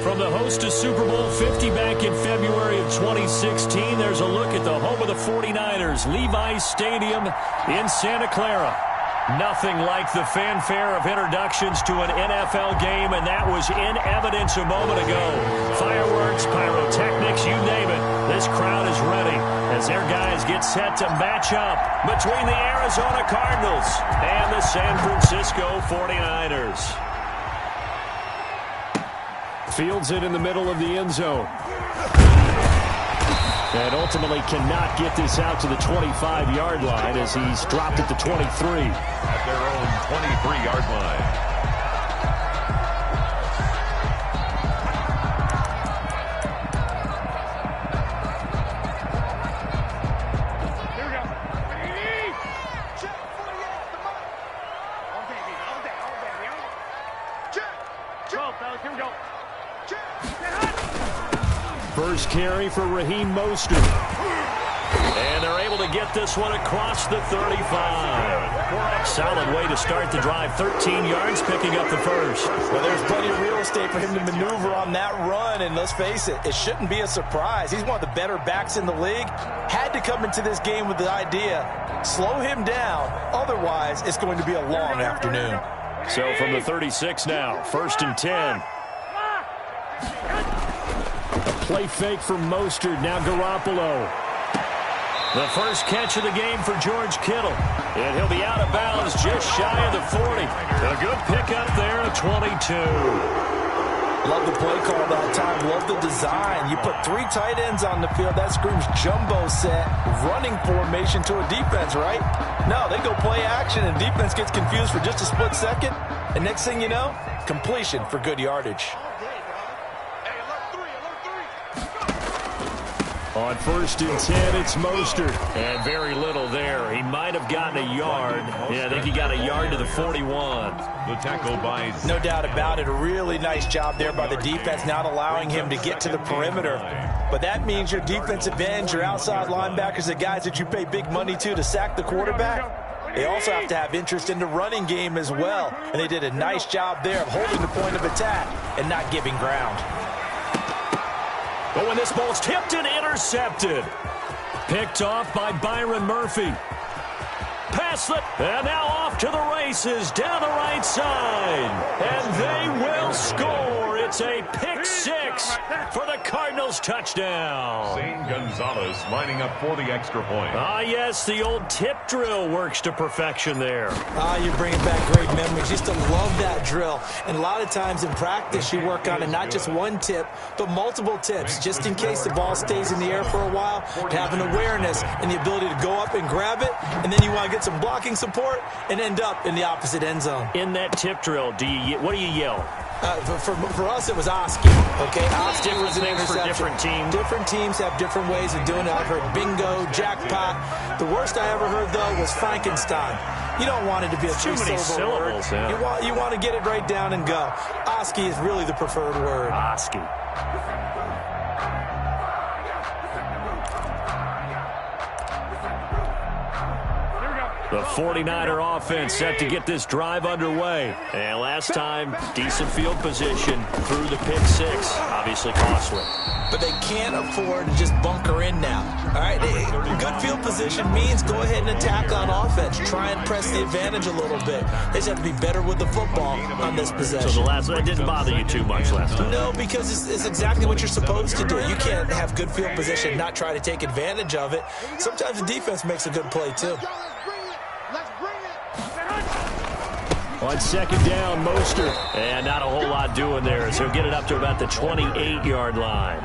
From the host to Super Bowl 50 back in February of 2016, there's a look at the home of the 49ers, Levi's Stadium in Santa Clara. Nothing like the fanfare of introductions to an NFL game, and that was in evidence a moment ago. Fireworks, pyrotechnics, you name it. This crowd is ready as their guys get set to match up between the Arizona Cardinals and the San Francisco 49ers. Fields it in the middle of the end zone. And ultimately cannot get this out to the 25-yard line as he's dropped at the 23. At their own 23-yard line. Here we go. Check 48, the mark. All day, baby. Check. 12, fellas, here we go. Check. First carry for Raheem Mostert. And they're able to get this one across the 35. Solid way to start the drive. 13 yards, picking up the first. Well, there's plenty of real estate for him to maneuver on that run. And let's face it, it shouldn't be a surprise. He's one of the better backs in the league. Had to come into this game with the idea, slow him down. Otherwise, it's going to be a long afternoon. So from the 36 now, 1st and 10. Play fake for Mostert, now Garoppolo. The first catch of the game for George Kittle. And he'll be out of bounds just shy of the 40. A good pickup there at 22. Love the play call that time. Love the design. You put 3 tight ends on the field. That screams jumbo set, running formation to a defense, right? No, they go play action, and defense gets confused for just a split second. And next thing you know, completion for good yardage. On 1st and 10, it's Mostert. And very little there. He might have gotten a yard. Yeah, I think he got a yard to the 41. The tackle by... No doubt about it. A really nice job there by the defense, not allowing him to get to the perimeter. But that means your defensive ends, your outside linebackers, the guys that you pay big money to sack the quarterback, they also have to have interest in the running game as well. And they did a nice job there of holding the point of attack and not giving ground. But when this ball's tipped and intercepted. Picked off by Byron Murphy. Pass it, and now off to the races down the right side. And they will score. It's a pick 6 for the Cardinals touchdown. Zane Gonzalez lining up for the extra point. Ah, yes, the old tip drill works to perfection there. You're bringing back great memories. Used to love that drill. And a lot of times in practice, you work on it, not just one tip, but multiple tips, just in case the ball stays in the air for a while, to have an awareness and the ability to go up and grab it, and then you want to get some blocking support and end up in the opposite end zone. In that tip drill, what do you yell? For us, it was Oski. Okay, Oski was an interception. For different teams. Different teams have different ways of doing it. I've heard bingo, jackpot. The worst I ever heard, though, was Frankenstein. You don't want it to be a too many syllables. Yeah. You want to get it right down and go. Oski is really the preferred word. Oski. The 49er offense set to get this drive underway. And last time, decent field position through the pick 6. Obviously costly. But they can't afford to just bunker in now. All right, good field position means go ahead and attack on offense. Try and press the advantage a little bit. They just have to be better with the football on this possession. So that didn't bother you too much last time? No, because it's exactly what you're supposed to do. You can't have good field position and not try to take advantage of it. Sometimes the defense makes a good play, too. On 2nd down, Mostert. And not a whole lot doing there, so he'll get it up to about the 28-yard line.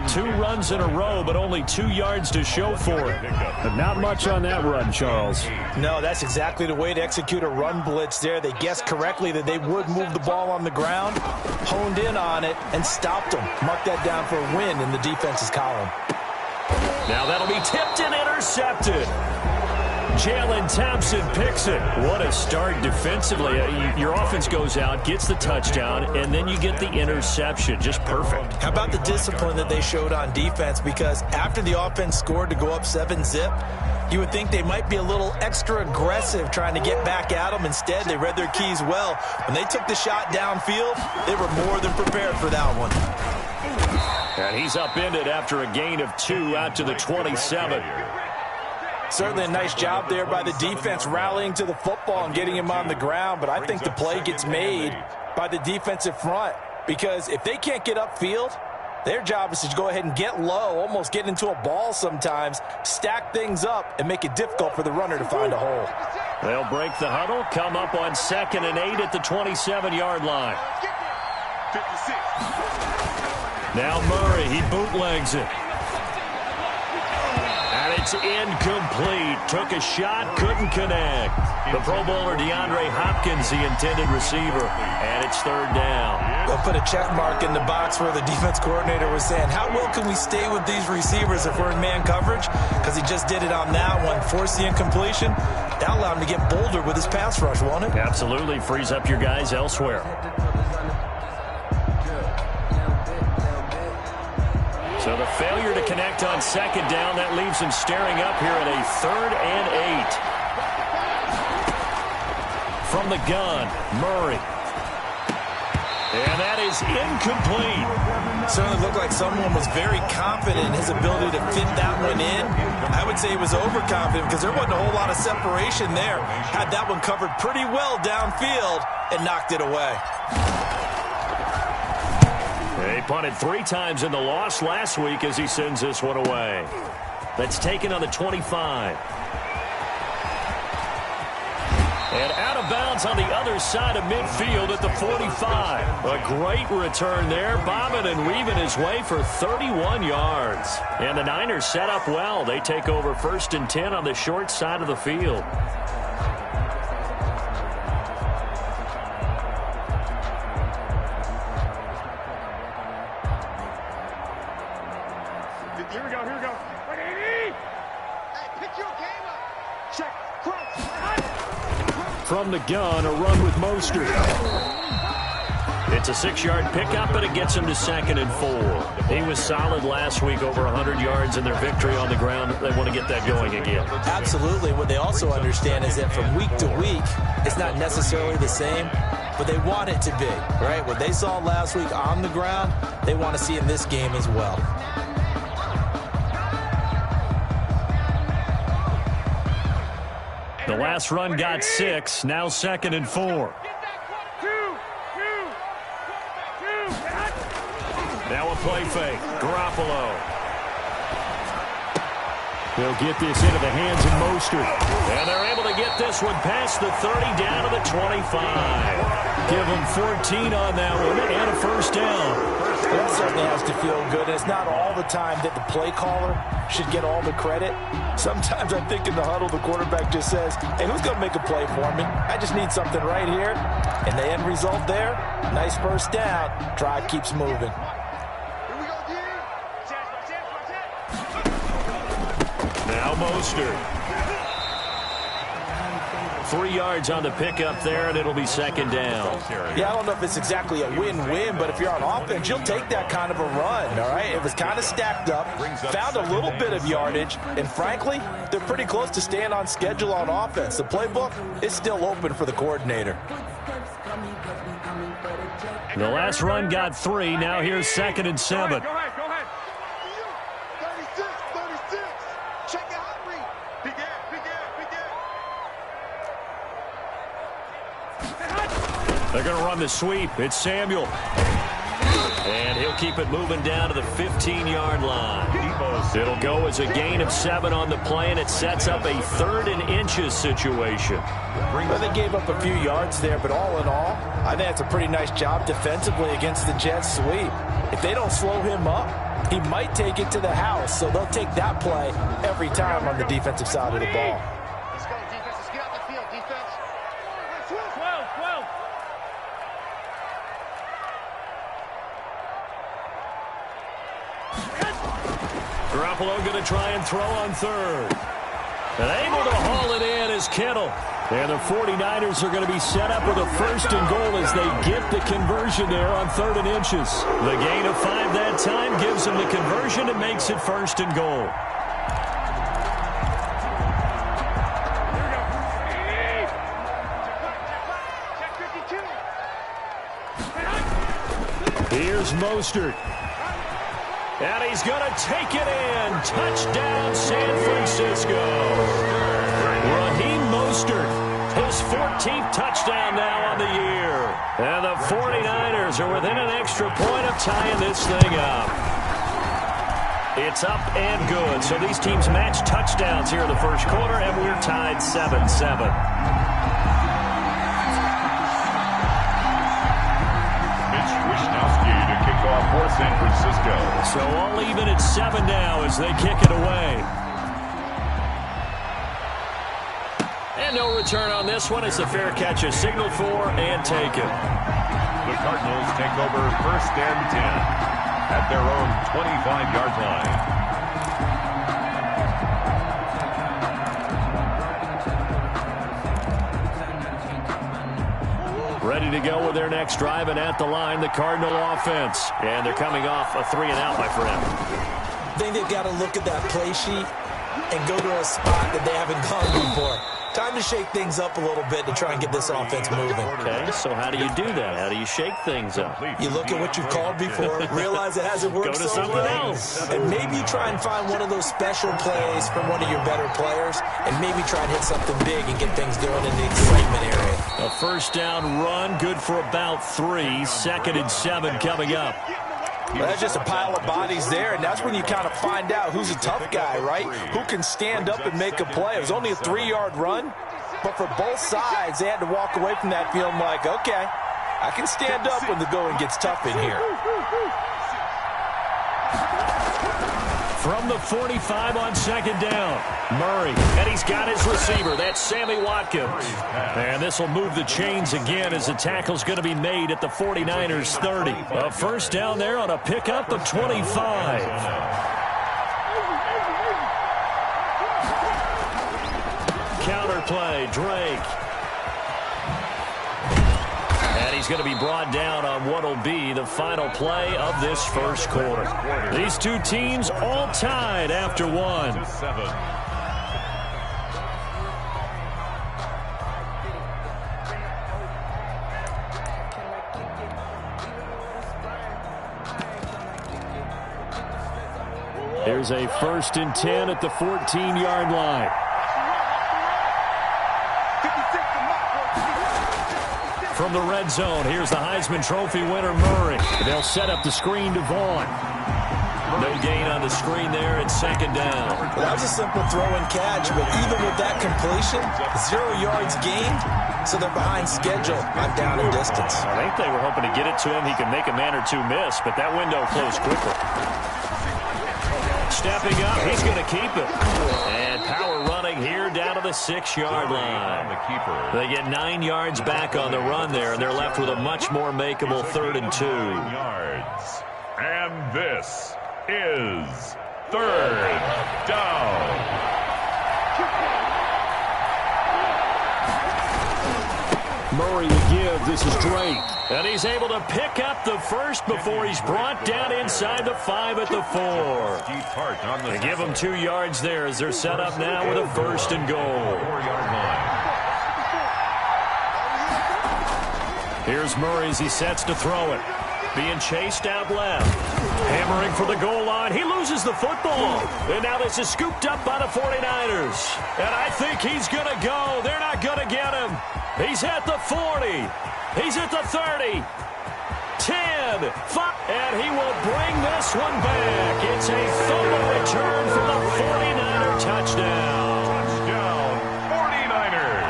2 runs in a row, but only 2 yards to show for it. But not much on that run, Charles. No, that's exactly the way to execute a run blitz there. They guessed correctly that they would move the ball on the ground, honed in on it, and stopped them. Mark that down for a win in the defense's column. Now that'll be tipped and intercepted. Jalen Thompson picks it. What a start defensively. Your offense goes out, gets the touchdown, and then you get the interception. Just perfect. How about the discipline that they showed on defense? Because after the offense scored to go up 7-zip, You would think they might be a little extra aggressive trying to get back at them. Instead, they read their keys well. When they took the shot downfield, they were more than prepared for that one. And he's upended after a gain of 2 out to the 27. Certainly a nice job there by the defense rallying to the football and getting him on the ground. But I think the play gets made by the defensive front, because if they can't get upfield, their job is to go ahead and get low, almost get into a ball sometimes, stack things up, and make it difficult for the runner to find a hole. They'll break the huddle, come up on 2nd and 8 at the 27-yard line. 56. Now Murray, he bootlegs it. And it's incomplete. Took a shot, couldn't connect. The Pro Bowler DeAndre Hopkins, the intended receiver, and it's 3rd down. They'll put a check mark in the box where the defense coordinator was saying, how well can we stay with these receivers if we're in man coverage? Because he just did it on that one, forced the incompletion. That allowed him to get bolder with his pass rush, won't it? Absolutely, frees up your guys elsewhere. So the failure to connect on 2nd down, that leaves him staring up here at a 3rd and 8. From the gun, Murray. And that is incomplete. Certainly looked like someone was very confident in his ability to fit that one in. I would say he was overconfident because there wasn't a whole lot of separation there. Had that one covered pretty well downfield and knocked it away. He punted 3 times in the loss last week as he sends this one away. That's taken on the 25. And out of bounds on the other side of midfield at the 45. A great return there, bobbing and weaving his way for 31 yards. And the Niners set up well. They take over 1st and 10 on the short side of the field. Here we go. Hey, pick your game up. Check. From the gun, a run with Mostert. It's a 6-yard pickup, but it gets him to 2nd and 4. He was solid last week, over 100 yards in their victory on the ground. They want to get that going again. Absolutely. What they also understand is that from week to week, it's not necessarily the same, but they want it to be, right? What they saw last week on the ground, they want to see in this game as well. The last run got 6, now 2nd and 4. Now a play fake. Garoppolo. They'll get this into the hands of Mostert. And they're able to get this one past the 30 down to the 25. Give them 14 on that one and a 1st down. That certainly has to feel good. It's not all the time that the play caller should get all the credit. Sometimes I think in the huddle, the quarterback just says, hey, who's going to make a play for me? I just need something right here. And the end result there, nice 1st down. Drive keeps moving. Now Mostert. 3 yards on the pickup there, and it'll be 2nd down. Yeah, I don't know if it's exactly a win-win, but if you're on offense, you'll take that kind of a run, all right? It was kind of stacked up, found a little bit of yardage, and frankly, they're pretty close to staying on schedule on offense. The playbook is still open for the coordinator. The last run got 3. Now here's 2nd and 7. Go ahead. 36. Check the hot read. Big air. They're going to run the sweep. It's Samuel. And he'll keep it moving down to the 15-yard line. It'll go as a gain of 7 on the play, and it sets up a 3rd and inches situation. Well, they gave up a few yards there, but all in all, I think that's a pretty nice job defensively against the Jets sweep. If they don't slow him up, he might take it to the house, so they'll take that play every time on the defensive side of the ball. Let's go, defense. Let's get out the field, defense. 12. Garoppolo going to try and throw on 3rd. And able to haul it in is Kittle. And the 49ers are going to be set up with a 1st and goal as they get the conversion there on 3rd and inches. The gain of 5 that time gives them the conversion and makes it 1st and goal. Here's Mostert. And he's going to take it in. Touchdown, San Francisco. Raheem Mostert, his 14th touchdown now on the year. And the 49ers are within an extra point of tying this thing up. It's up and good. So these teams match touchdowns here in the first quarter, and we're tied 7-7. For San Francisco. So all even at 7 now as they kick it away. And no return on this one as the fair catch is signaled for and taken. The Cardinals take over 1st and 10 at their own 25-yard line. Ready to go with their next drive, and at the line, the Cardinal offense. And they're coming off a 3-and-out, my friend. I think they've got to look at that play sheet and go to a spot that they haven't gone before. Time to shake things up a little bit to try and get this offense moving. Okay, so how do you do that? How do you shake things up? You look at what you've called before, realize it hasn't worked Go to so something well, else. and maybe try and find one of those special plays from one of your better players, and maybe try and hit something big and get things going in the excitement area. A first down run, good for about 3. 2nd and 7 coming up. Well, that's just a pile of bodies there, and that's when you kind of find out who's a tough guy, right? Who can stand up and make a play. It was only a 3-yard run, but for both sides, they had to walk away from that feeling like, okay, I can stand up when the going gets tough in here. From the 45 on 2nd down, Murray, and he's got his receiver. That's Sammy Watkins. And this will move the chains again as the tackle's going to be made at the 49ers 30. A first down there on a pickup of 25. Counter play, Drake. And he's going to be brought down on what will be the final play of this first quarter. These two teams all tied after 1. Here's a 1st and 10 at the 14-yard line. From the red zone, here's the Heisman Trophy winner, Murray. They'll set up the screen to Vaughn. No gain on the screen there at 2nd down. Well, that was a simple throw and catch, but even with that completion, 0 yards gained, so they're behind schedule on down and distance. I think they were hoping to get it to him. He could make a man or two miss, but that window closed quickly. Stepping up, he's going to keep it. And power running here down to the 6-yard line. They get 9 yards back on the run there, and they're left with a much more makeable 3rd and 2. And this is 3rd down. Murray to give. This is Drake. And he's able to pick up the first before he's brought down inside the 5 at the 4. They give him 2 yards there as they're set up now with a 1st and goal. Here's Murray as he sets to throw it. Being chased out left. Hammering for the goal line. He loses the football. And now this is scooped up by the 49ers. And I think he's going to go. They're not going to get him. He's at the 40. He's at the 30. 10. 5. And he will bring this one back. It's a fumble return for the 49er touchdown. Touchdown, 49ers.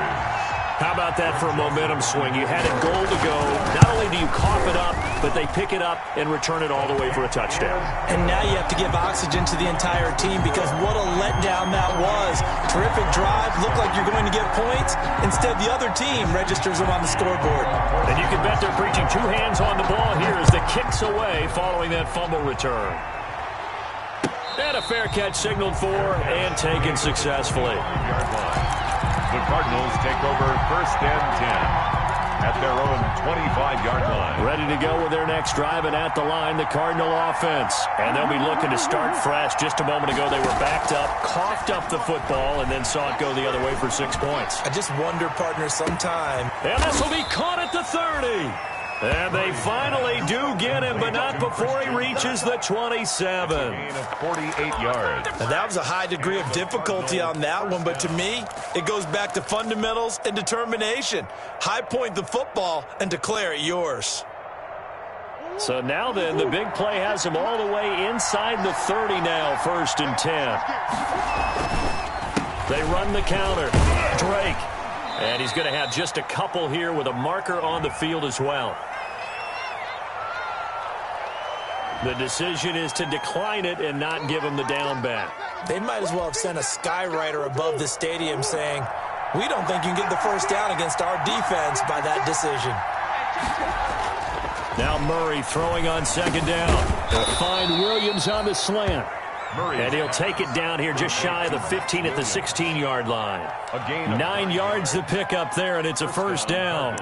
How about that for a momentum swing? You had a goal to go. Not only do you cough it up, but they pick it up and return it all the way for a touchdown. And now you have to give oxygen to the entire team because what a letdown that was. Terrific drive. Looked like you're going to get points. Instead, the other team registers them on the scoreboard. And you can bet they're preaching 2 hands on the ball here as the kick's away following that fumble return. And a fair catch signaled for and taken successfully. The Cardinals take over 1st and 10 at their own 25-yard line. Ready to go with their next drive, and at the line, the Cardinal offense. And they'll be looking to start fresh. Just a moment ago, they were backed up, coughed up the football, and then saw it go the other way for 6 points. I just wonder, partner, sometime. And this will be caught at the 30. And they finally do get him, but not before he reaches the 27. Gain of 48 yards. And that was a high degree of difficulty on that one, but to me, it goes back to fundamentals and determination. High point the football and declare it yours. So now then, the big play has him all the way inside the 30 now, 1st and 10. They run the counter. Drake. And he's going to have just a couple here with a marker on the field as well. The decision is to decline it and not give him the down back. They might as well have sent a skywriter above the stadium saying, we don't think you can get the first down against our defense by that decision. Now Murray throwing on 2nd down. They'll find Williams on the slant. Murray. And he'll take it down here just shy of the 15 at the 16-yard line. A gain of 9 yards to pick up there, and it's a 1st down.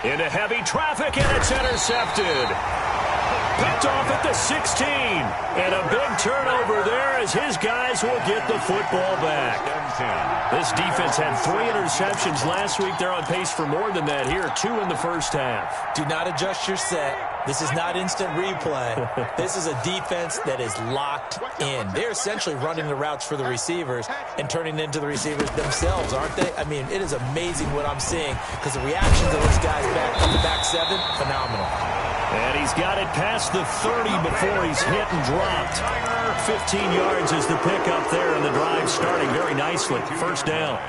Into heavy traffic, and it's intercepted. Picked off at the 16. And a big turnover there as his guys will get the football back. This defense had 3 interceptions last week. They're on pace for more than that here. 2 in the first half. Do not adjust your set. This is not instant replay. This is a defense that is locked in. They're essentially running the routes for the receivers and turning into the receivers themselves, aren't they? I mean, it is amazing what I'm seeing because the reactions of those guys back from the back 7, phenomenal. And he's got it past the 30 before he's hit and dropped. 15 yards is the pickup there, and the drive starting very nicely. 1st down.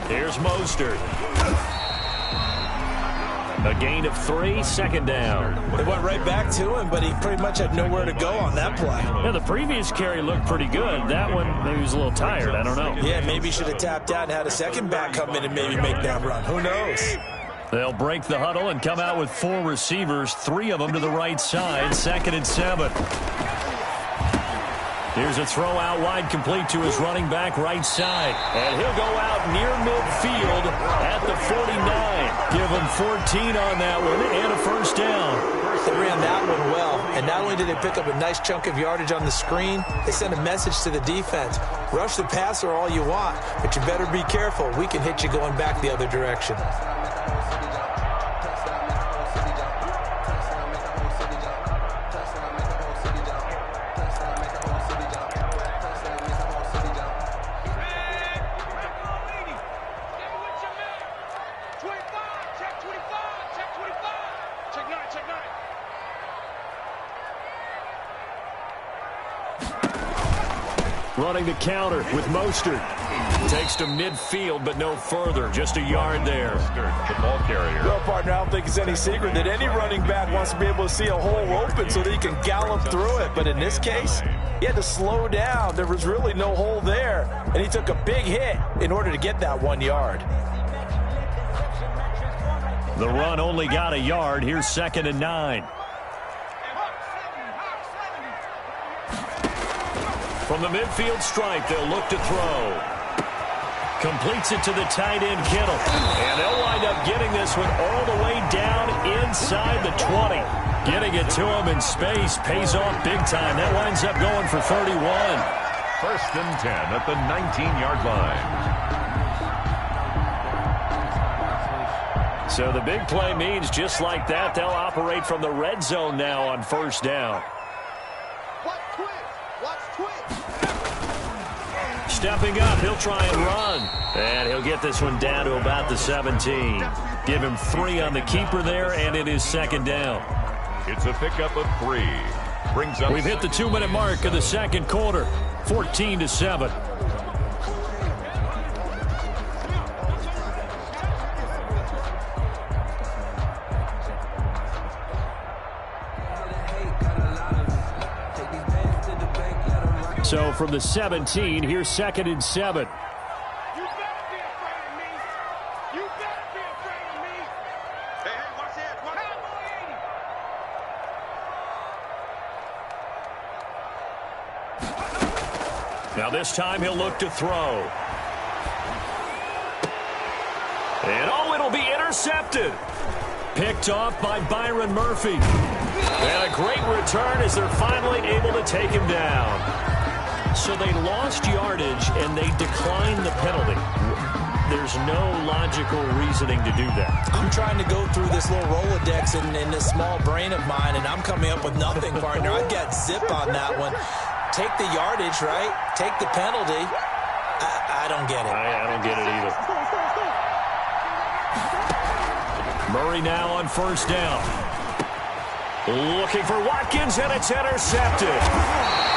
Here's Mostert. A gain of 3, 2nd down. They went right back to him, but he pretty much had nowhere to go on that play. Yeah, the previous carry looked pretty good. That one, maybe he was a little tired. I don't know. Yeah, maybe he should have tapped out and had a second back come in and maybe make that run. Who knows? They'll break the huddle and come out with 4 receivers, 3 of them to the right side. 2nd and 7. Here's a throw out wide, complete to his running back right side. And he'll go out near midfield at the 49. Give him 14 on that one and a 1st down. They ran that one well. And not only did they pick up a nice chunk of yardage on the screen, they sent a message to the defense. Rush the passer all you want, but you better be careful. We can hit you going back the other direction. Running the counter with Mostert. Takes to midfield, but no further. Just a yard there. The ball carrier. Well, partner, I don't think it's any secret that any running back wants to be able to see a hole open so that he can gallop through it. But in this case, he had to slow down. There was really no hole there. And he took a big hit in order to get that 1 yard. The run only got a yard. Here's 2nd and 9. From the midfield stripe, they'll look to throw. Completes it to the tight end, Kittle. And they'll wind up getting this one all the way down inside the 20. Getting it to him in space pays off big time. That winds up going for 31. 1st and 10 at the 19-yard line. So the big play means just like that, they'll operate from the red zone now on 1st down. Stepping up, he'll try and run. And he'll get this one down to about the 17. Give him 3 on the keeper there, and it is 2nd down. It's a pickup of 3. Brings up. We've hit the 2-minute mark of the 2nd quarter. 14-7. So from the 17, here's 2nd and 7. You better be afraid of me. You better be afraid of me. Hey, watch that. Now this time he'll look to throw. And it'll be intercepted. Picked off by Byron Murphy. And a great return as they're finally able to take him down. So they lost yardage and they declined the penalty. There's no logical reasoning to do that. I'm trying to go through this little Rolodex in this small brain of mine, and I'm coming up with nothing, partner. I've got zip on that one. Take the yardage, right? Take the penalty. I don't get it. I don't get it either. Murray now on first down. Looking for Watkins, and it's intercepted.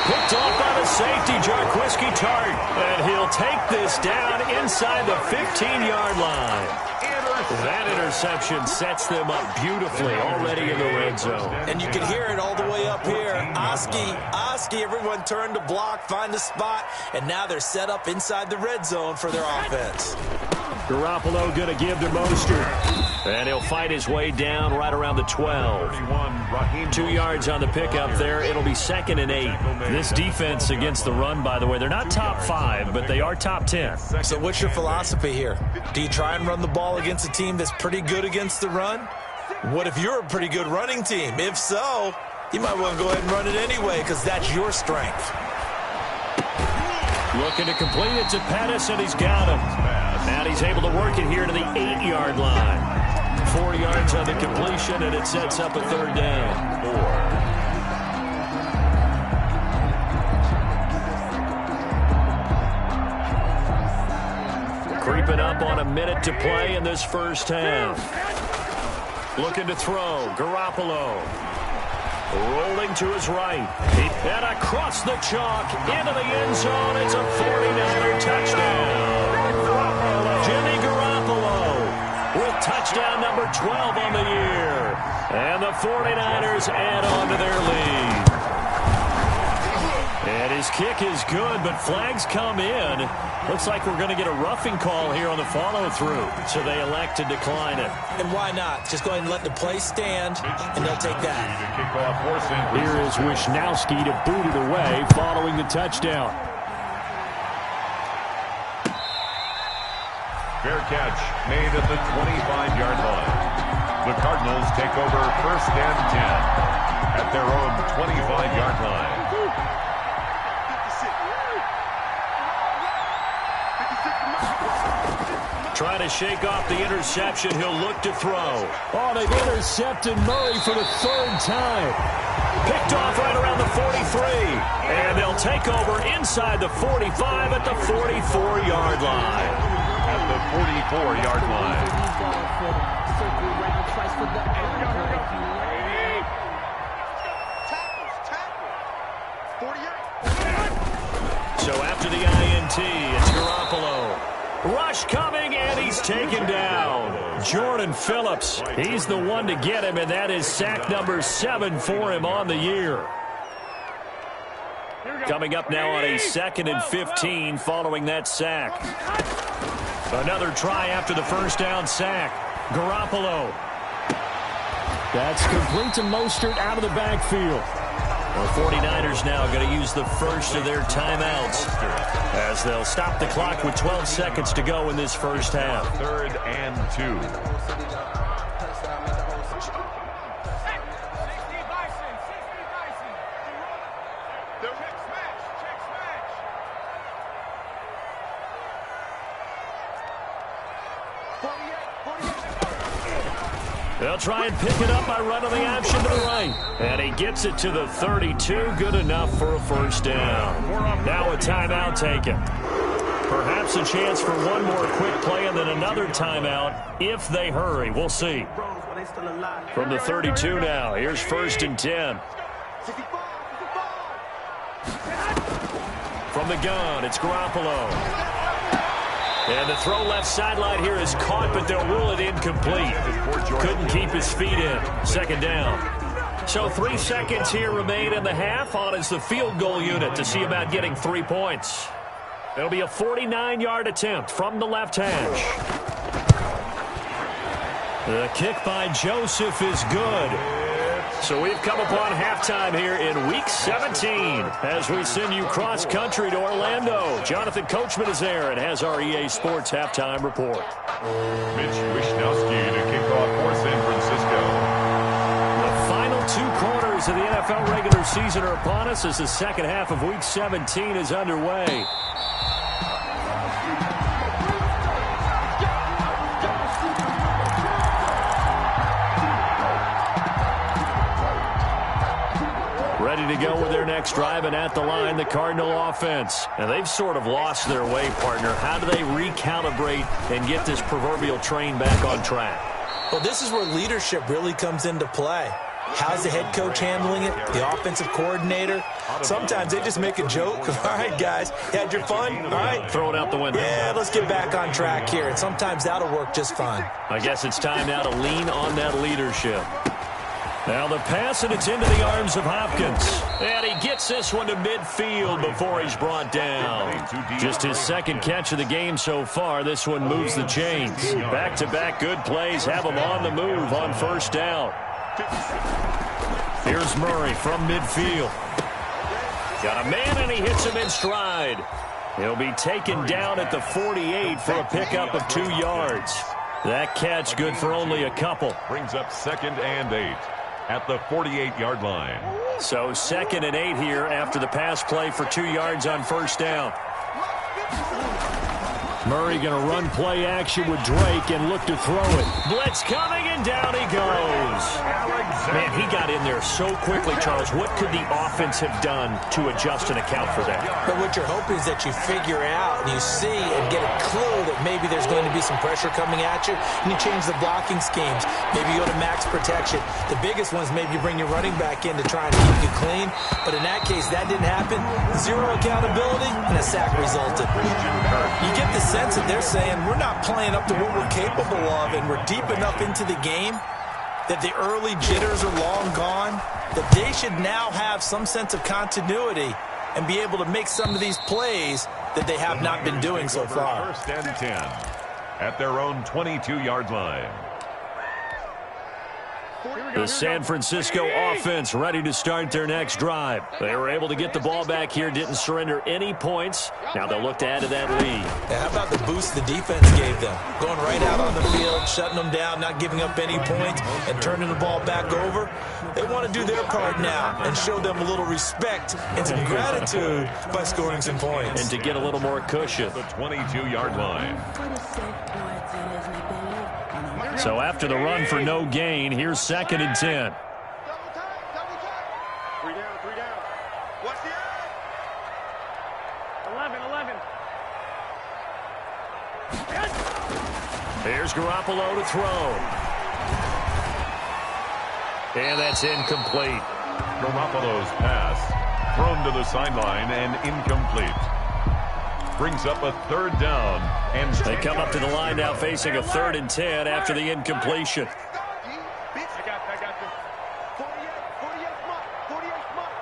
Picked off by the safety, Jarquiski Tart. And he'll take this down inside the 15-yard line. That interception sets them up beautifully already in the red zone. And you can hear it all the way up here. Oski, everyone turned to block, find a spot, and now they're set up inside the red zone for their offense. Garoppolo going to give to Mostert. And he'll fight his way down right around the 12. 2 yards on the pickup there. It'll be 2nd and 8. This defense against the run, by the way, they're not top 5, but they are top 10. So what's your philosophy here? Do you try and run the ball against a team that's pretty good against the run? What if you're a pretty good running team? If so, you might want to go ahead and run it anyway because that's your strength. Looking to complete it to Pettis, and he's got him. Now he's able to work it here to the 8-yard line. 4 yards on the completion, and it sets up a 3rd down. 4. Creeping up on a minute to play in this first half. Looking to throw. Garoppolo. Rolling to his right. And across the chalk into the end zone. It's a 49er touchdown. Jimmy Garoppolo with touchdown number 12 on the year. And the 49ers add on to their lead. And his kick is good, but flags come in. Looks like we're going to get a roughing call here on the follow-through. So they elect to decline it. And why not? Just go ahead and let the play stand, and they'll take that. Here is Wisnowski to boot it away following the touchdown. Fair catch made at the 25-yard line. The Cardinals take over 1st and 10 at their own 25-yard line. Trying to shake off the interception. He'll look to throw. Oh, they've intercepted Murray for the 3rd time. Picked off right around the 43. And they'll take over inside the 45 at the 44-yard line. At the 44-yard line. So after the INT, it's Garoppolo. Rush coming, and he's taken down. Jordan Phillips, he's the one to get him, and that is sack number 7 for him on the year. Coming up now on a 2nd and 15 following that sack. Another try after the first down sack. Garoppolo. That's complete to Mostert out of the backfield. The 49ers now going to use the first of their timeouts as they'll stop the clock with 12 seconds to go in this first half. 3rd and 2. They'll try and pick it up by running the option to the right. And he gets it to the 32. Good enough for a first down. Now a timeout taken. Perhaps a chance for one more quick play and then another timeout if they hurry. We'll see. From the 32 now, here's 1st and 10. From the gun, it's Garoppolo. And the throw left sideline here is caught, but they'll rule it incomplete. Couldn't keep his feet in. 2nd down. So 3 seconds here remain in the half on as the field goal unit to see about getting 3 points. It'll be a 49-yard attempt from the left hash. The kick by Joseph is good. So we've come upon halftime here in Week 17 as we send you cross-country to Orlando. Jonathan Coachman is there and has our EA Sports halftime report. Mitch Wishnowski to kick off for San Francisco. The final 2 quarters of the NFL regular season are upon us as the second half of Week 17 is underway. Ready to go with their next drive, and at the line, the Cardinal offense. And they've sort of lost their way, partner. How do they recalibrate and get this proverbial train back on track? Well, this is where leadership really comes into play. How's the head coach handling it? The offensive coordinator? Sometimes they just make a joke. All right, guys, you had your fun? All right. Throw it out the window. Yeah, let's get back on track here. And sometimes that'll work just fine. I guess it's time now to lean on that leadership. Now the pass, and it's into the arms of Hopkins. And he gets this one to midfield before he's brought down. Just his second catch of the game so far. This one moves the chains. Back-to-back good plays have him on the move on first down. Here's Murray from midfield. Got a man, and he hits him in stride. He'll be taken down at the 48 for a pickup of 2 yards. That catch good for only a couple. Brings up 2nd and 8 at the 48-yard line. So 2nd and 8 here after the pass play for 2 yards on first down. Murray going to run play action with Drake and look to throw it. Blitz coming, and down he goes. Man, he got in there so quickly, Charles. What could the offense have done to adjust and account for that? But what you're hoping is that you figure out and you see and get a clue that maybe there's going to be some pressure coming at you, and you change the blocking schemes. Maybe you go to max protection. The biggest one is maybe you bring your running back in to try and keep you clean. But in that case, that didn't happen. 0 accountability, and a sack resulted. You get the sense that they're saying we're not playing up to what we're capable of, and we're deep enough into the game that the early jitters are long gone, that they should now have some sense of continuity and be able to make some of these plays that they have not been doing so far. 1st and 10 at their own 22-yard line. The San Francisco offense ready to start their next drive. They were able to get the ball back here, didn't surrender any points. Now they'll look to add to that lead. Yeah, how about the boost the defense gave them? Going right out on the field, shutting them down, not giving up any points, and turning the ball back over. They want to do their part now and show them a little respect and some gratitude by scoring some points. And to get a little more cushion. The 22-yard line. So after the run for no gain, here's 2nd and 10. Double time. 3 down. Watch the 11. Here's Garoppolo to throw. And that's incomplete. Garoppolo's pass thrown to the sideline and incomplete. Brings up a 3rd down. And they come up to the line now facing a 3rd and 10 after the incompletion. I got you. 48 smart.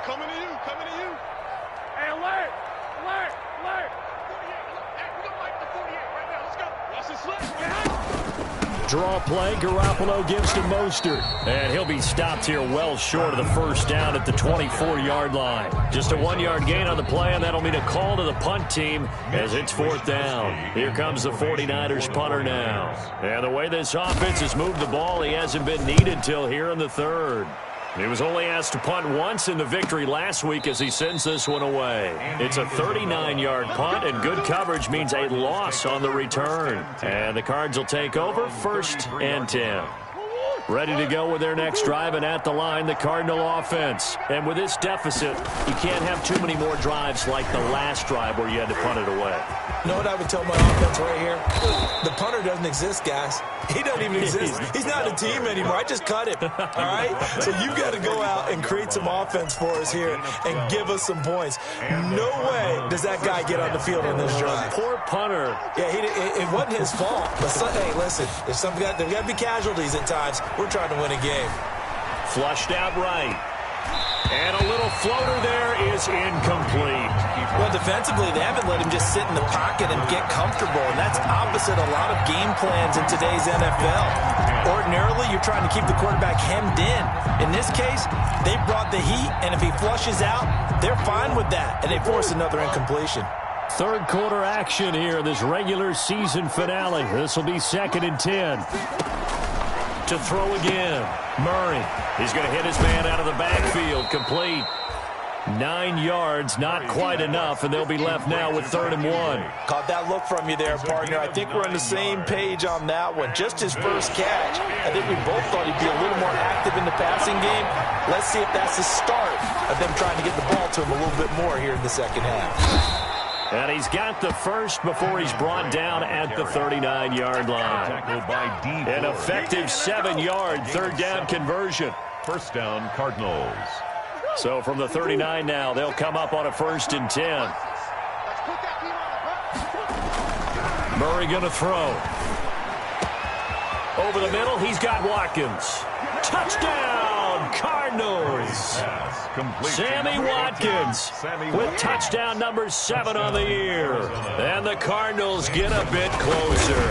Coming to you. Hey, alert. 48. Hey, we don't like the 48 right now. Let's go. Watch the slip. Draw play, Garoppolo gives to Mostert. And he'll be stopped here well short of the first down at the 24-yard line. Just a 1-yard gain on the play, and that'll mean a call to the punt team as it's 4th down. Here comes the 49ers punter now. And the way this offense has moved the ball, he hasn't been needed till here in the 3rd. He was only asked to punt once in the victory last week as he sends this one away. It's a 39-yard punt, and good coverage means a loss on the return. And the Cards will take over 1st and 10. Ready to go with their next drive, and at the line, the Cardinal offense. And with this deficit, you can't have too many more drives like the last drive where you had to punt it away. You know what I would tell my offense right here? The punter doesn't exist, guys. He doesn't even exist. He's not a team anymore. I just cut him, all right? So you've got to go out and create some offense for us here and give us some points. No way does that guy get on the field in this drive. Poor punter. Yeah, it wasn't his fault. But hey, listen, there's got to be casualties at times. We're trying to win a game. Flushed out right. And a little floater there is incomplete. Well, defensively, they haven't let him just sit in the pocket and get comfortable, and that's opposite a lot of game plans in today's NFL. Ordinarily, you're trying to keep the quarterback hemmed in. In this case, they brought the heat, and if he flushes out, they're fine with that, and they force another incompletion. Third quarter action here in this regular season finale. This will be 2nd and 10. To throw again. Murray. He's going to hit his man out of the backfield. Complete. 9 yards, not quite enough, and they'll be left now with 3rd and 1. Caught that look from you there, partner. I think we're on the same page on that one. Just his first catch. I think we both thought he'd be a little more active in the passing game. Let's see if that's the start of them trying to get the ball to him a little bit more here in the second half. And he's got the first before he's brought down at the 39-yard line. An effective 7-yard 3rd down conversion. First down, Cardinals. So from the 39 now, they'll come up on a 1st and 10. Murray going to throw. Over the middle, he's got Watkins. Touchdown, Cardinals. Sammy Watkins with touchdown number 7 on the year. And the Cardinals get a bit closer.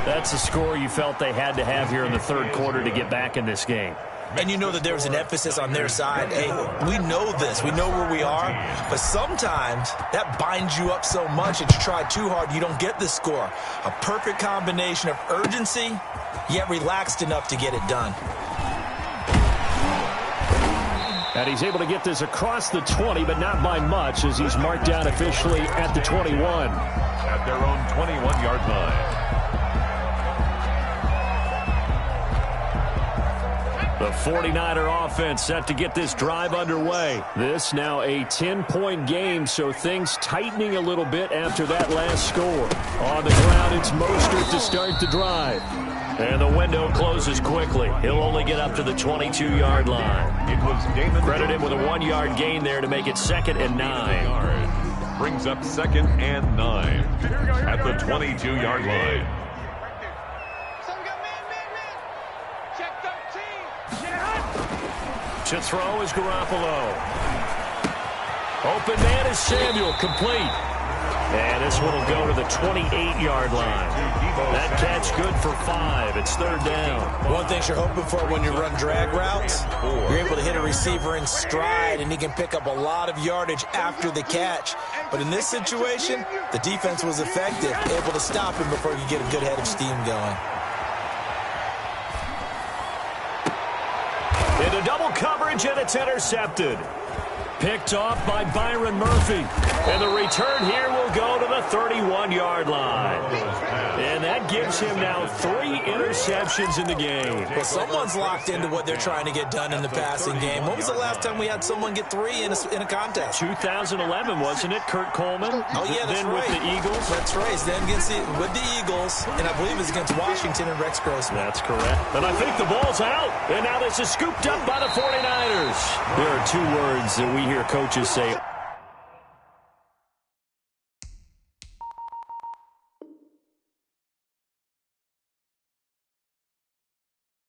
That's the score you felt they had to have here in the 3rd quarter to get back in this game. And you know that there's an emphasis on their side. Hey, we know this. We know where we are. But sometimes that binds you up so much that you try too hard, you don't get the score. A perfect combination of urgency, yet relaxed enough to get it done. And he's able to get this across the 20, but not by much, as he's marked down officially at the 21. At their own 21-yard line. The 49er offense set to get this drive underway. This now a 10-point game, so things tightening a little bit after that last score. On the ground, it's Mostert to start the drive. And the window closes quickly. He'll only get up to the 22-yard line. It was Damon. Credit him with a 1-yard gain there to make it 2nd and 9. Brings up 2nd and 9 at the 22-yard line. To throw is Garoppolo. Open man is Samuel, complete. And this one will go to the 28-yard line. That catch good for 5. It's 3rd down. One thing you're hoping for when you run drag routes, you're able to hit a receiver in stride, and he can pick up a lot of yardage after the catch. But in this situation, the defense was effective, able to stop him before you get a good head of steam going. Into double coverage, and it's intercepted. Picked off by Byron Murphy. And the return here will go to the 31-yard line. And that gives him now 3 interceptions in the game. Well, someone's locked into what they're trying to get done in the passing game. When was the last time we had someone get 3 in a contest? 2011, wasn't it? Kurt Coleman? Oh, yeah, that's then right. With the Eagles? That's right. Then with the Eagles, and I believe it's against Washington and Rex Grossman. That's correct. And I think the ball's out. And now this is scooped up by the 49ers. There are 2 words that we hear coaches say.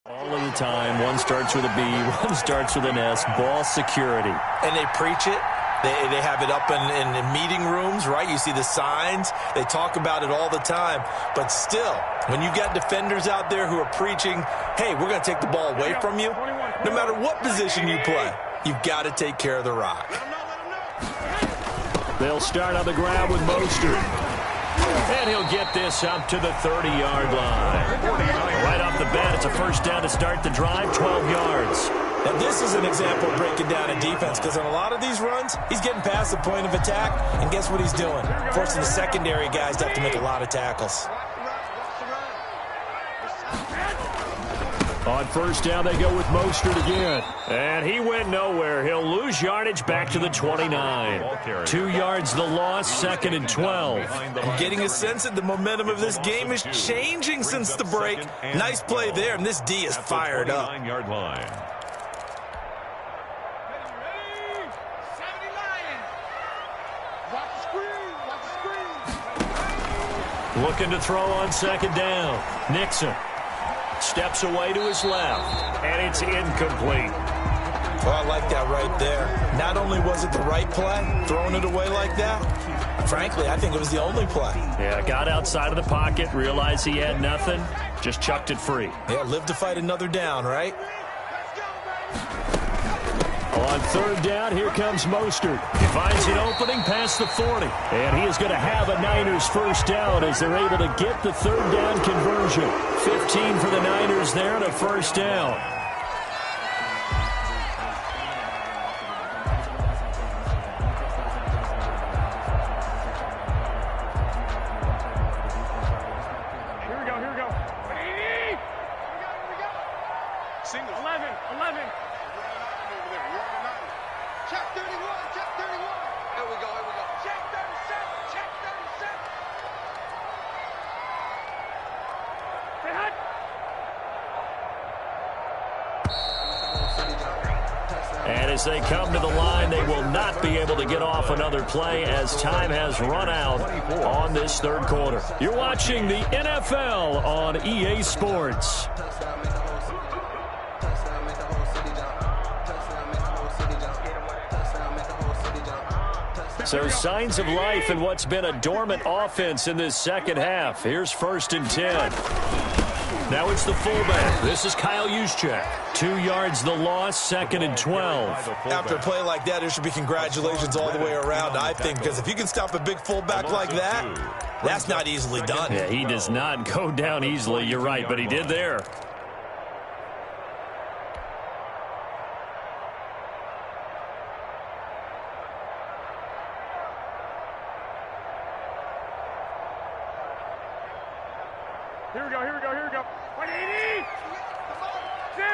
All of the time, one starts with a B, one starts with an S, ball security. And they preach it. They have it up in meeting rooms, right? You see the signs. They talk about it all the time. But still, when you've got defenders out there who are preaching, hey, we're going to take the ball away from you, no matter what position you play, you've got to take care of the rock. They'll start on the ground with Mostert. And he'll get this up to the 30-yard line. Right off the bat, it's a first down to start the drive, 12 yards. Now, this is an example of breaking down a defense, because on a lot of these runs, he's getting past the point of attack, and guess what he's doing? Forcing the secondary guys to have to make a lot of tackles. On first down, they go with Mostert again. And he went nowhere. He'll lose yardage back to the 29. 2 yards the loss, 2nd and 12. I'm getting a sense that the momentum of this game is changing since the break. Nice play there, and this D is fired up. 9-yard line. Looking to throw on 2nd down. Nixon steps away to his left, and it's incomplete. Oh, I like that right there. Not only was it the right play, throwing it away like that, frankly, I think it was the only play. Yeah, got outside of the pocket, realized he had nothing, just chucked it free. Yeah, live to fight another down, right? On third down, here comes Mostert. He finds an opening past the 40. And he is going to have a Niners first down as they're able to get the third down conversion. 15 for the Niners there and a first down. Here we go, here we go. 11. Check 31, check 31. Here we go. Check 37, check 37. Say hut. And as they come to the line, they will not be able to get off another play as time has run out on this third quarter. You're watching the NFL on EA Sports. So signs of life in what's been a dormant offense in this second half. Here's 1st and 10. Now it's the fullback. This is Kyle Juszczyk. 2 yards the loss, 2nd and 12. After a play like that, there should be congratulations all the way around, I think, because if you can stop a big fullback like that, that's not easily done. Yeah, he does not go down easily. You're right, but he did there. Here we go. 180. 6.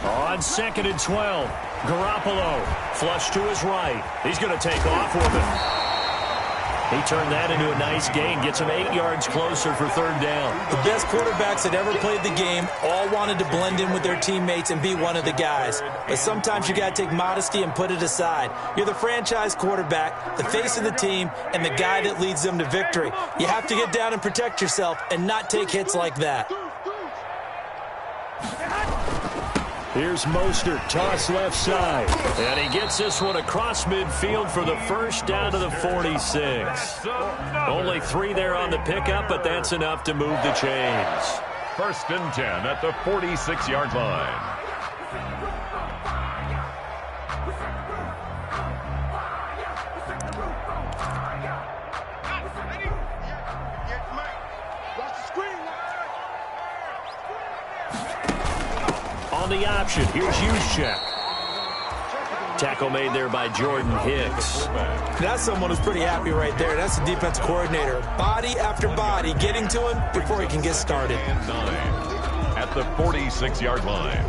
On 2nd and 12, Garoppolo flush to his right. He's going to take off with it. He turned that into a nice gain, gets him 8 yards closer for third down. The best quarterbacks that ever played the game all wanted to blend in with their teammates and be one of the guys. But sometimes you got to take modesty and put it aside. You're the franchise quarterback, the face of the team, and the guy that leads them to victory. You have to get down and protect yourself and not take hits like that. Here's Mostert, toss left side. And he gets this one across midfield for the first down to the 46. Only 3 there on the pickup, but that's enough to move the chains. 1st and 10 at the 46-yard line. On the option, here's Juszczyk. Tackle made there by Jordan Hicks. That's someone who's pretty happy right there. That's the defense coordinator. Body after body getting to him before he can get started. 9 at the 46-yard line.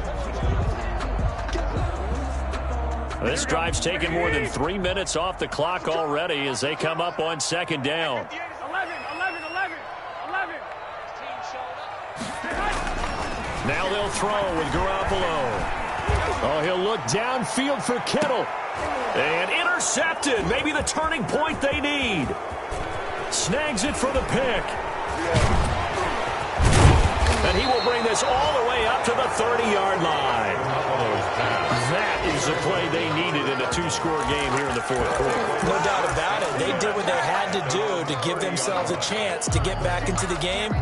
This drive's taken more than 3 minutes off the clock already as they come up on 2nd down. 11. Now they'll throw with Garoppolo. Oh, he'll look downfield for Kittle. And intercepted. Maybe the turning point they need. Snags it for the pick. And he will bring this all the way up to the 30-yard line. That is the play they needed in a 2-score game here in the 4th quarter. No doubt about it. They did what they had to do to give themselves a chance to get back into the game.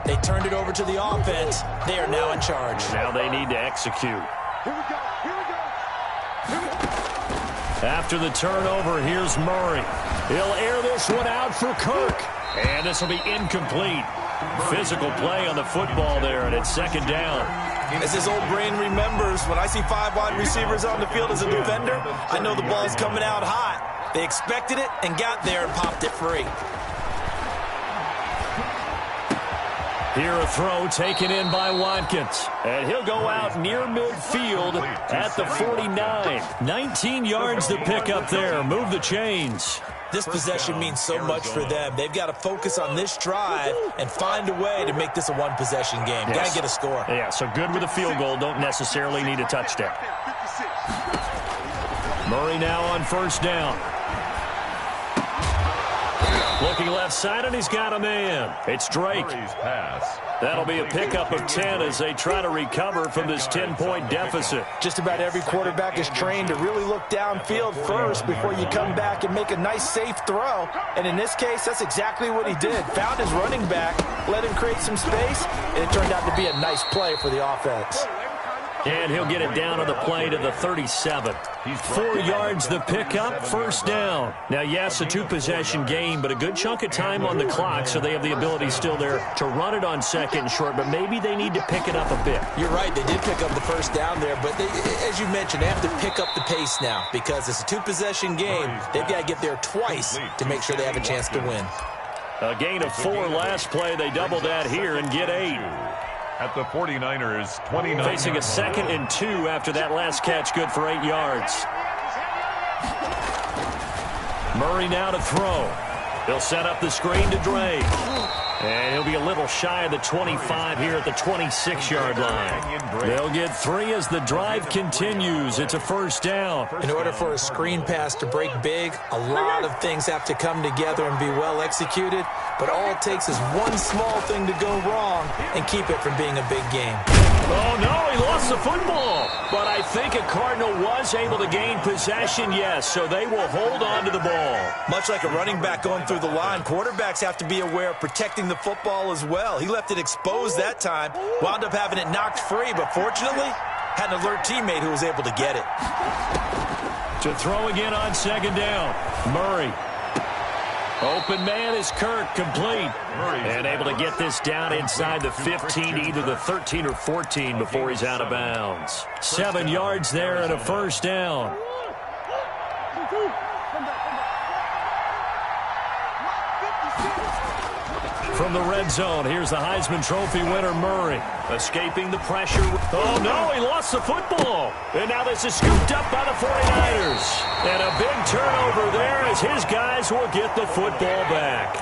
They turned it over to the offense. They are now in charge. Now they need to execute. Here we go. After the turnover, here's Murray. He'll air this one out for Kirk. And this will be incomplete. Physical play on the football there, and it's 2nd down. As his old brain remembers, when I see 5 wide receivers on the field as a defender, I know the ball's coming out hot. They expected it and got there and popped it free. Here a throw taken in by Watkins. And he'll go out near midfield at the 49. 19 yards to pick up there. Move the chains. This possession means so much for them. They've got to focus on this drive and find a way to make this a one-possession game. Yes. Got to get a score. Yeah, so good with a field goal. Don't necessarily need a touchdown. Murray now on 1st down. Looking left side, and he's got a man. It's Drake. Pass. That'll be a pickup of 10 as they try to recover from this 10-point deficit. Just about every quarterback is trained to really look downfield first before you come back and make a nice, safe throw. And in this case, that's exactly what he did. Found his running back, let him create some space, and it turned out to be a nice play for the offense. And he'll get it down on the play to the 37. 4 yards the pickup, first down. Now, yes, a 2-possession game, but a good chunk of time on the clock, so they have the ability still there to run it on second and short, but maybe they need to pick it up a bit. You're right, they did pick up the first down there, but they, as you mentioned, they have to pick up the pace now because it's a 2-possession game. They've got to get there twice to make sure they have a chance to win. A gain of 4 last play. They double that here and get 8. At the 49ers, 29. Facing a 2nd and 2 after that last catch, good for 8 yards. Murray now to throw. He'll set up the screen to Drake. And he'll be a little shy of the 25 here at the 26-yard line. They'll get 3 as the drive continues. It's a first down. In order for a screen pass to break big, a lot of things have to come together and be well executed. But all it takes is one small thing to go wrong and keep it from being a big game. Oh, no, he lost the football. But I think a Cardinal was able to gain possession, yes, so they will hold on to the ball. Much like a running back going through the line, quarterbacks have to be aware of protecting the football as well. He left it exposed that time, wound up having it knocked free, but fortunately, had an alert teammate who was able to get it. To throw again on second down, Murray. Open man is Kirk, complete. And able to get this down inside the 15, either the 13 or 14 before he's out of bounds. 7 yards there and a first down. From the red zone, here's the Heisman Trophy winner, Murray. Escaping the pressure. Oh, no, he lost the football. And now this is scooped up by the 49ers. And a big turnover there as his guys will get the football back.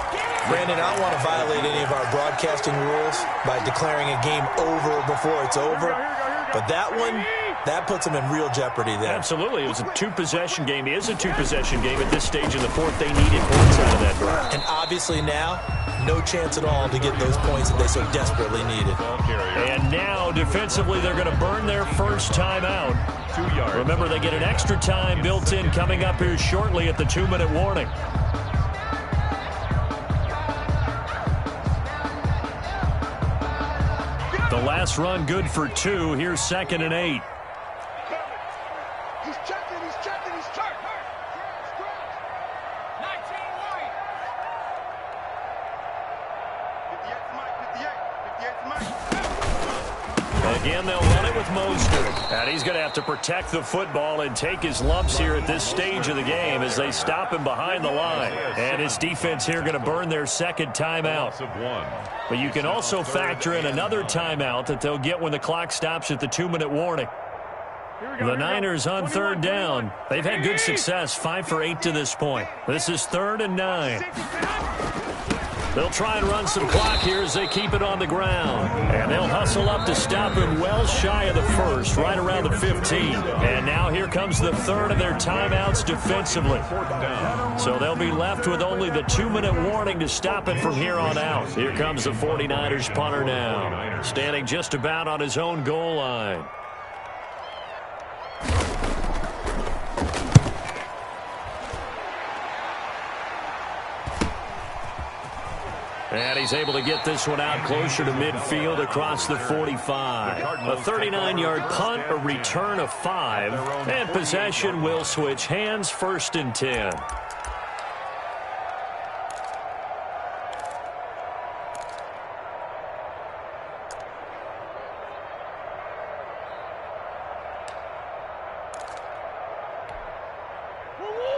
Brandon, I don't want to violate any of our broadcasting rules by declaring a game over before it's over. But that one, that puts them in real jeopardy there. Absolutely. It was a 2-possession game. It is a 2-possession game at this stage in the fourth. They needed points out of that drive. And obviously now, no chance at all to get those points that they so desperately needed. And now, defensively, they're going to burn their first timeout. 2 yards. Remember, they get an extra time built in coming up here shortly at the 2-minute warning. The last run good for 2. Here's 2nd and 8. He's checking, he's checking, he's checking. Again, they'll run it with Mostert. And he's going to have to protect the football and take his lumps here at this stage of the game as they stop him behind the line. And his defense here going to burn their second timeout. But you can also factor in another timeout that they'll get when the clock stops at the 2-minute warning. The Niners on third down. They've had good success, 5 for 8 to this point. This is 3rd and 9. They'll try and run some clock here as they keep it on the ground. And they'll hustle up to stop him well shy of the first, right around the 15. And now here comes the third of their timeouts defensively. So they'll be left with only the 2-minute warning to stop it from here on out. Here comes the 49ers punter now, standing just about on his own goal line. And he's able to get this one out closer to midfield across the 45. A 39-yard punt, a return of 5. And possession will switch hands, 1st and 10.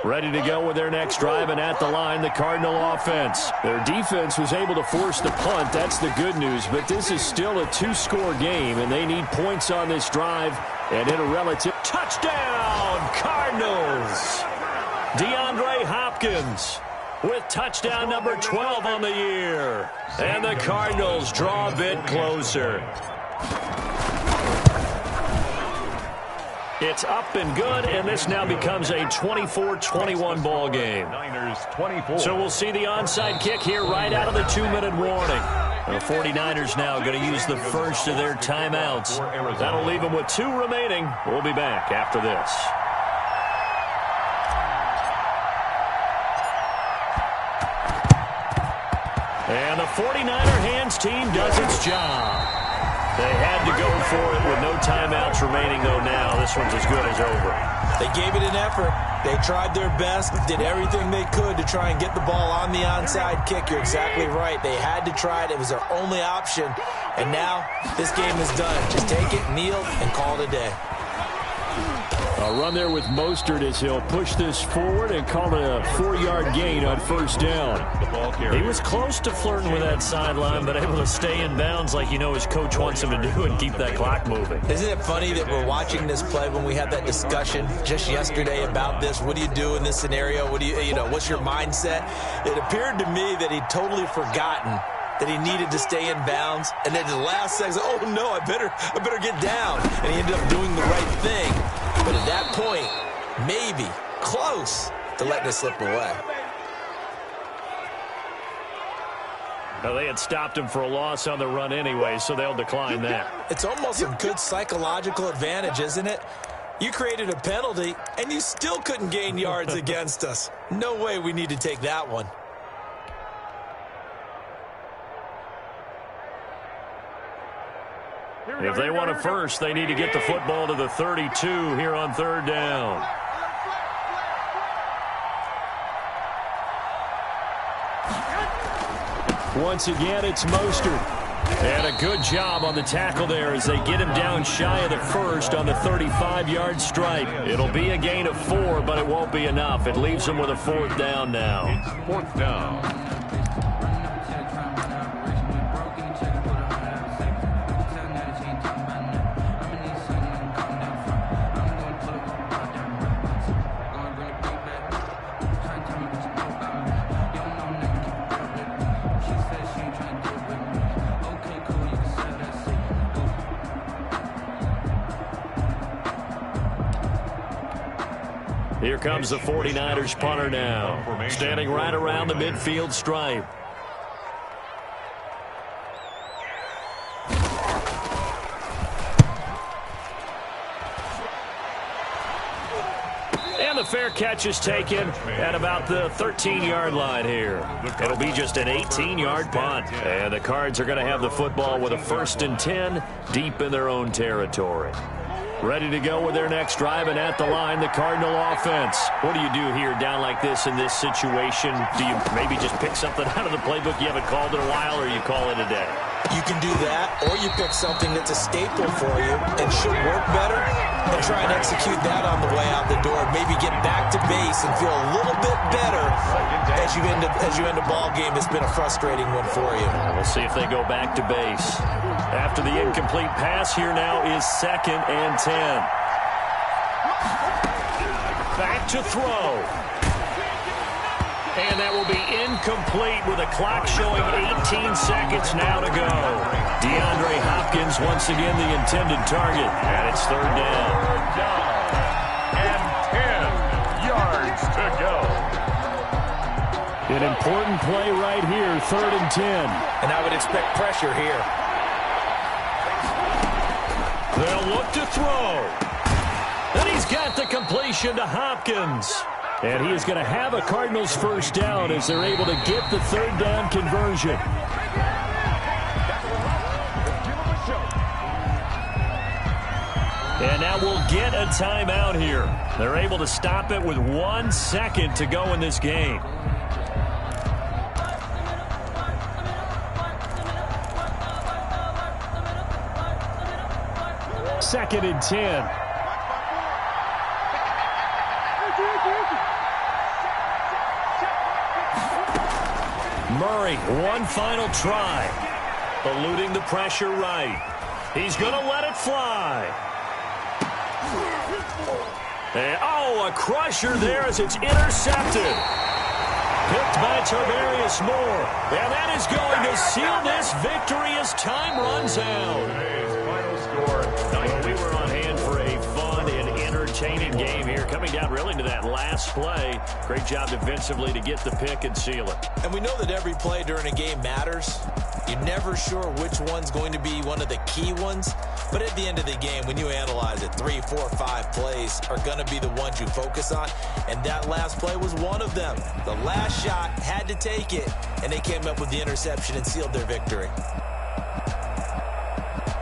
Ready to go with their next drive, and at the line, the Cardinal offense. Their defense was able to force the punt. That's the good news, but this is still a 2-score game, and they need points on this drive, and in a relative touchdown, Cardinals. DeAndre Hopkins with touchdown number 12 on the year, and the Cardinals draw a bit closer. It's up and good, and this now becomes a 24-21 ball game. Niners 24. So we'll see the onside kick here right out of the 2-minute warning. The 49ers now going to use the first of their timeouts. That'll leave them with 2 remaining. We'll be back after this. And the 49er hands team does its job. They had to go for it with no timeouts remaining, though now. This one's as good as over. They gave it an effort. They tried their best, did everything they could to try and get the ball on the onside kick. You're exactly right. They had to try it. It was their only option. And now this game is done. Just take it, kneel, and call it a day. A run there with Mostert as he'll push this forward and call it a 4-yard gain on first down. He was close to flirting with that sideline, but able to stay in bounds like you know his coach wants him to do and keep that clock moving. Isn't it funny that we're watching this play when we had that discussion just yesterday about this? What do you do in this scenario? What do you know, what's your mindset? It appeared to me that he'd totally forgotten that he needed to stay in bounds, and then the last second, oh no, I better get down. And he ended up doing the right thing. But at that point, maybe close to letting it slip away. Well, they had stopped him for a loss on the run anyway, so they'll decline that. It's almost a good psychological advantage, isn't it? You created a penalty, and you still couldn't gain yards against us. No way we need to take that one. If they want a first, they need to get the football to the 32 here on third down. Once again, it's Mostert. And a good job on the tackle there as they get him down shy of the first on the 35-yard stripe. It'll be a gain of 4, but it won't be enough. It leaves them with a 4th down now. It's 4th down. Here comes the 49ers punter now, standing right around the midfield stripe. And the fair catch is taken at about the 13-yard line here. It'll be just an 18-yard punt. And the Cards are going to have the football with a 1st and 10 deep in their own territory. Ready to go with their next drive, and at the line, the Cardinal offense. What do you do here down like this in this situation? Do you maybe just pick something out of the playbook you haven't called in a while, or you call it a day? You can do that, or you pick something that's a staple for you and should work better, and try and execute that on the way out the door. Maybe get back to base and feel a little bit better as you end a ball game that's been a frustrating one for you. We'll see if they go back to base. After the incomplete pass, here now is 2nd and 10. Back to throw. And that will be incomplete with a clock showing 18 seconds now to go. DeAndre Hopkins once again the intended target. And it's 3rd down. And 10 yards to go. An important play right here, 3rd and 10. And I would expect pressure here. They'll look to throw. And he's got the completion to Hopkins. And he is going to have a Cardinals 1st down as they're able to get the 3rd down conversion. And now we'll get a timeout here. They're able to stop it with 1 second to go in this game. Second and 10. Murray, one final try. Eluding the pressure right. He's going to let it fly. And, oh, a crusher there as it's intercepted. Picked by Tarvarius Moore. And that is going to seal this victory as time runs out. Today's final score, 9. We were on hand for a fun and entertaining game here, coming down really to that last play. Great job defensively to get the pick and seal it. And we know that every play during a game matters. You're never sure which one's going to be one of the key ones. But at the end of the game, when you analyze it, 3, 4, 5 plays are going to be the ones you focus on. And that last play was one of them. The last shot had to take it, and they came up with the interception and sealed their victory.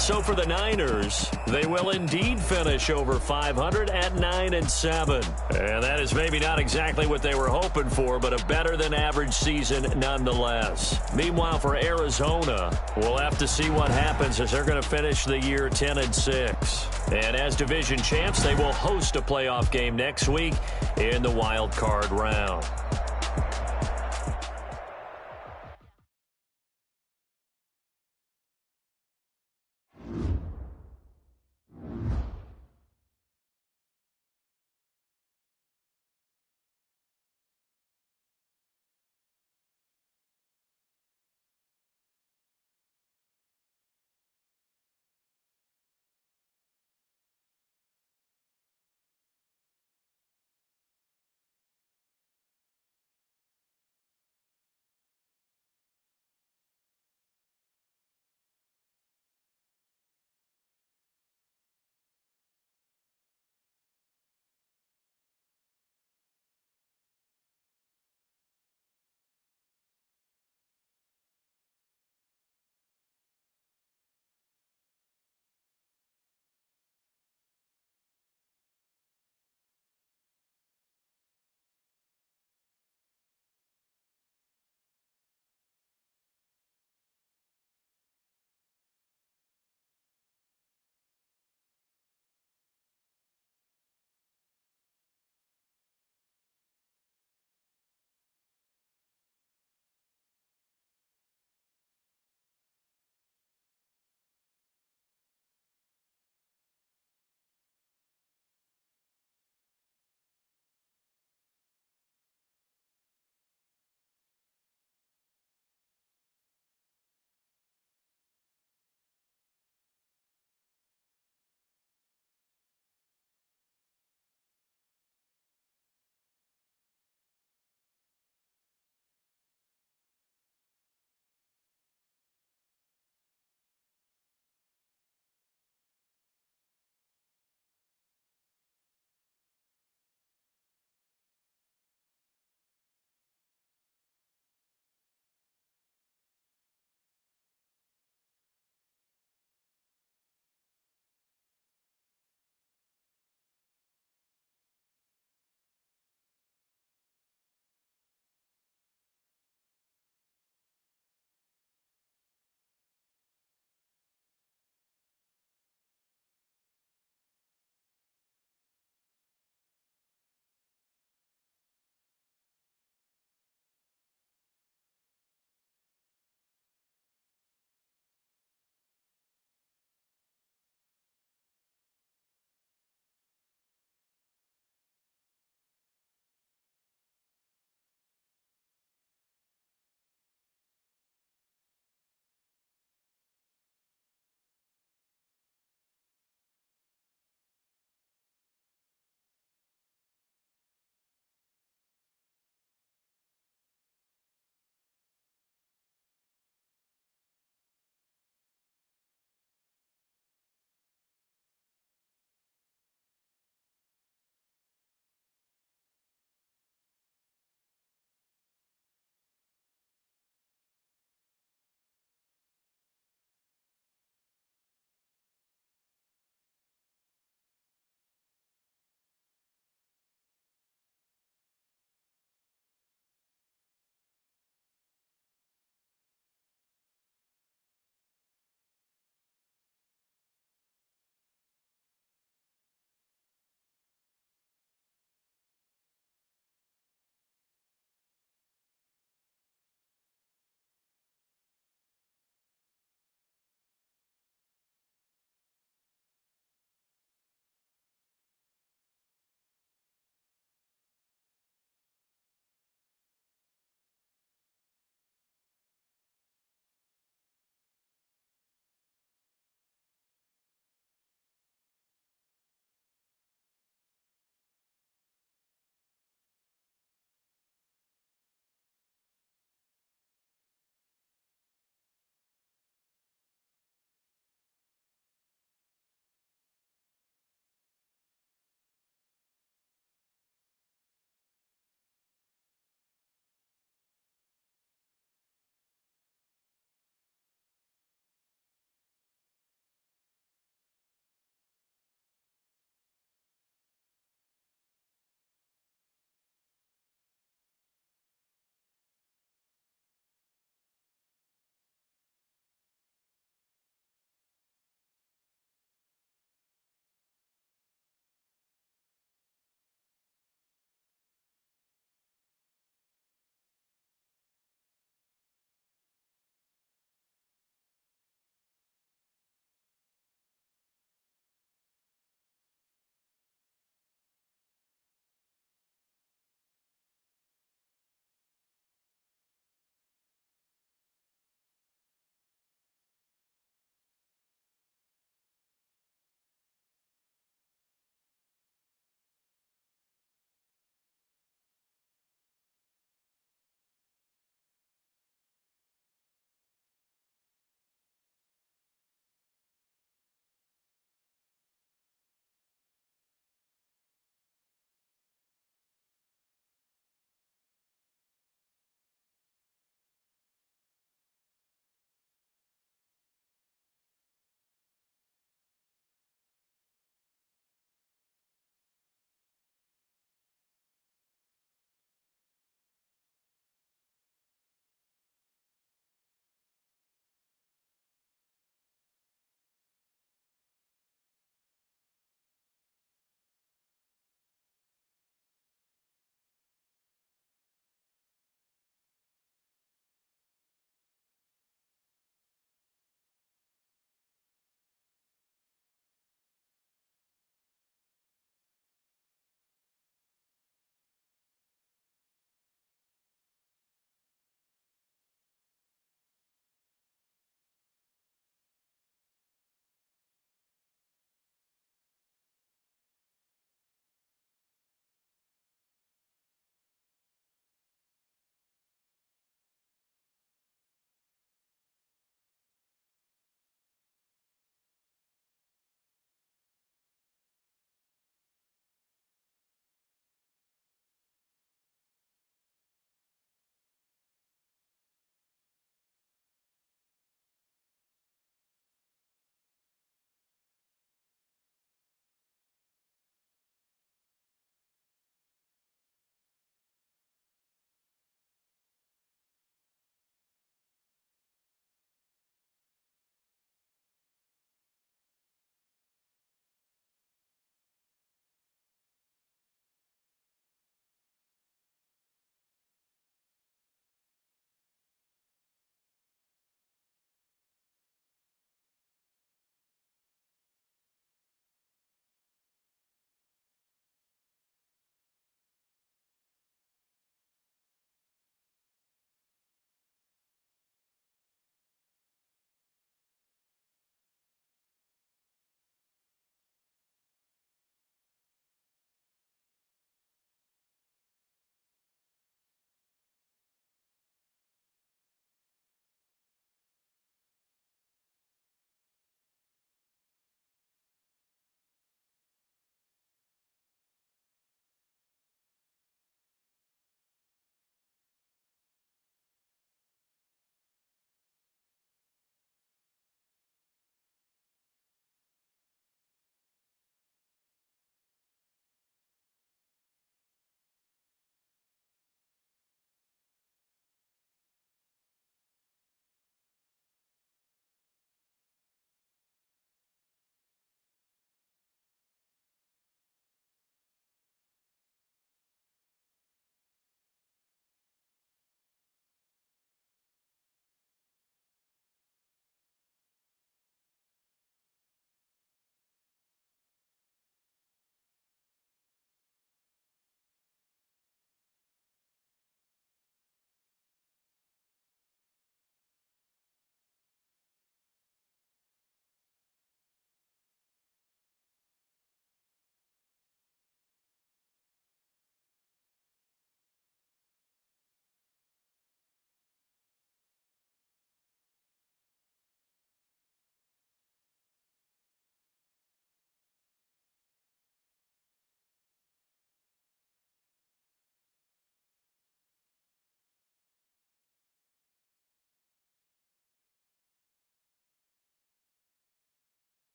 So for the Niners, they will indeed finish over 500 at 9-7. And that is maybe not exactly what they were hoping for, but a better than average season nonetheless. Meanwhile, for Arizona, we'll have to see what happens as they're going to finish the year 10-6. And as division champs, they will host a playoff game next week in the wild card round.